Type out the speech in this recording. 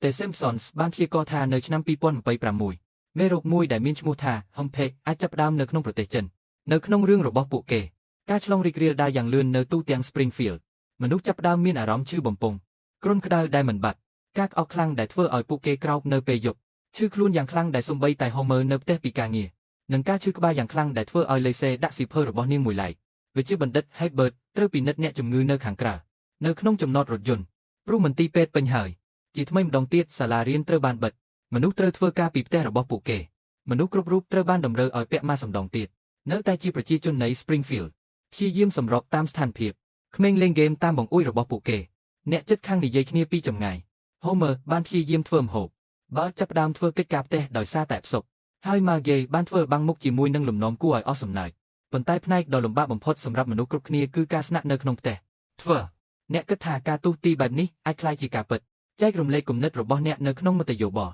แต่ Simpsons บ้านพยากรณ์ថានៅឆ្នាំ2026មេរោគមួយដែលមានឈ្មោះថា Humpage អាចចាប់ផ្ដើមនៅក្នុងប្រទេសចិននៅក្នុងរឿងរបស់ពួកគេការឆ្លងរីករាលដាលយ៉ាងលឿននៅទូទាំង Springfield មនុស្សចាប់ផ្ដើមមានអារម្មណ៍ឈឺបំពង់គ្រុនក្តៅដែលមិនបាត់ការក្អកខ្លាំងដែលធ្វើឲ្យពួកគេក្រោកនៅពេលយប់ឈឺខ្លួនយ៉ាងខ្លាំងដែលសូម្បីតែ Homer នៅផ្ទះពីការងារនិងការឈឺក្បាលយ៉ាងខ្លាំងដែលធ្វើឲ្យ Lacey ដាក់សៀវភៅរបស់នាងមួយឡែកវិជ្ជាបណ្ឌិត Hebert ត្រូវពិនិត្យអ្នកជំងឺនៅខាងក្រៅនៅក្នុងចំណតរថយន្តព្រោះមន្ទីរពេទ្យពេញហើយជាថ្មីម្ដងទៀតសាលារៀនត្រូវបានបិទមនុស្សត្រូវធ្វើការពីផ្ទះរបស់ពួកគេមនុស្សគ្រប់រូបត្រូវបានតម្រូវឲ្យពាក់ម៉ាស់សម្ដងទៀតនៅតែជាប្រជាជននៃ Springfield ព្យាយាមសម្របតាមស្ថានភាពក្មេងលេងហ្គេមតាមបង្អួចរបស់ពួកគេអ្នកជិតខាងនិយាយគ្នាពីចម្ងាយ Homer បានព្យាយាមធ្វើម្ហូប Bart ចាប់ផ្ដើមធ្វើកិច្ចការផ្ទះដោយសារតែផ្សុកហើយ Marge បានធ្វើបាំងមុខជាមួយនឹងលំនាំគួរឲ្យអស់សំណើចប៉ុន្តែផ្នែកដ៏លំបាកបំផុតសម្រាប់មនុស្សគ្រប់គ្នាគឺការស្នាក់នៅក្នុងផ្ទះធ្វើអ្នកគិតថាការទូសទីបែបនេះអាចក្លាយជាការពិតចែករំលែកគំនិតរបស់អ្នកនៅក្នុងមតិយោបល់